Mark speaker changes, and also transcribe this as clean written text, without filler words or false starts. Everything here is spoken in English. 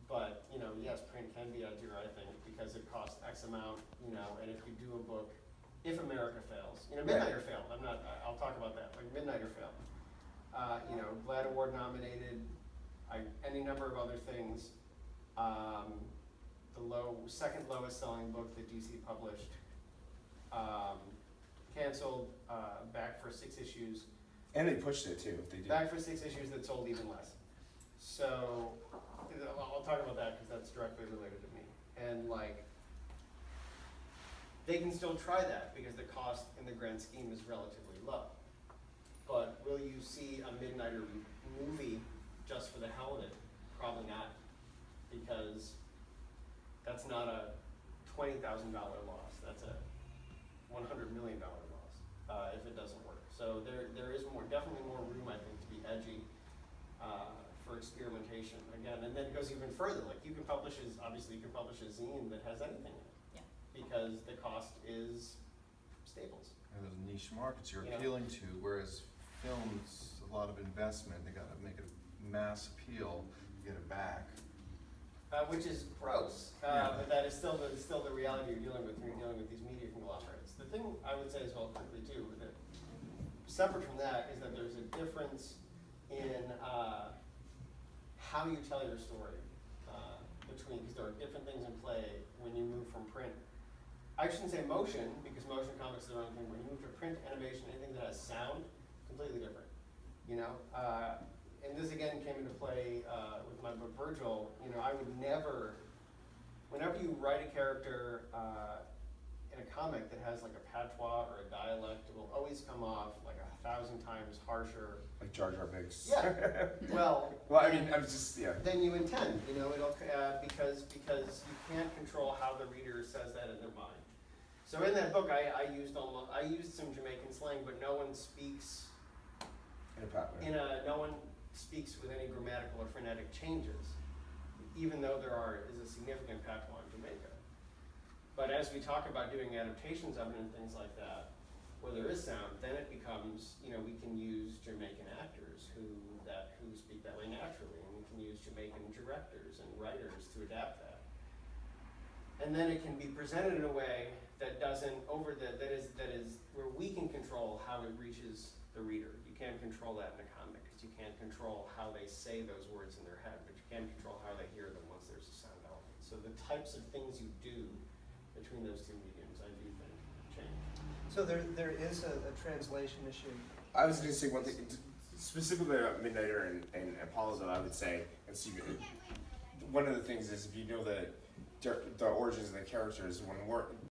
Speaker 1: But, you know, yes, print can be edgier, I think, because it costs X amount, you know, and if you do a book, if America fails, you know, Midnighter failed, I'll talk about that, like Midnighter failed. You know, GLAAD Award nominated, any number of other things. The second lowest selling book that DC published, canceled, back for 6 issues.
Speaker 2: And they pushed it too. They did.
Speaker 1: Back for 6 issues that sold even less. So, I'll talk about that because that's directly related to me. And like, they can still try that because the cost in the grand scheme is relatively low. But will you see a Midnighter movie just for the hell of it? Probably not, because that's not a $20,000 loss. That's a $100 million loss if it doesn't work. So there is definitely more room, I think, to be edgy for experimentation again. And then it goes even further. Like you can publish obviously you can publish a zine that has anything in it.
Speaker 3: Yeah.
Speaker 1: Because the cost is Staples.
Speaker 4: And those niche markets you're
Speaker 1: Yeah.
Speaker 4: appealing to, whereas films, a lot of investment, they gotta make a mass appeal to get it back.
Speaker 1: Which is gross,
Speaker 4: Yeah.
Speaker 1: but that is still the reality you're dealing with when you're dealing with these media conglomerates. The thing I would say as well quickly too, that separate from that is that there's a difference in how you tell your story because there are different things in play when you move from print. I shouldn't say motion because motion comics are their own thing. When you move to print, animation, anything that has sound, completely different. You know, and this again came into play with my book Virgil. You know, I would never, whenever you write a character in a comic that has like a patois or a dialect, it will always come off like 1,000 times harsher.
Speaker 2: Like Jar Jar Binks.
Speaker 1: Yeah. Well,
Speaker 2: Well, I mean, I'm just, yeah.
Speaker 1: than you intend. You know, it'll because you can't control how the reader says that in their mind. So in that book, I used some Jamaican slang, but no one speaks no one speaks with any grammatical or phonetic changes, even though is a significant patois in Jamaica. But as we talk about doing adaptations of it and things like that, where there is sound, then it becomes, you know, we can use Jamaican actors who speak that way naturally, and we can use Jamaican directors and writers to adapt that. And then it can be presented in a way that doesn't that is where we can control how it reaches the reader. You can't control that in a comic because you can't control how they say those words in their head, but you can control how they hear them once there's a sound element. So the types of things you do between those two mediums, I do think, change.
Speaker 5: So there is a translation issue.
Speaker 2: I was going to say one thing, specifically about Midnighter and Apollo, that I would say, and Steven, one of the things is if you know the origins of the characters, when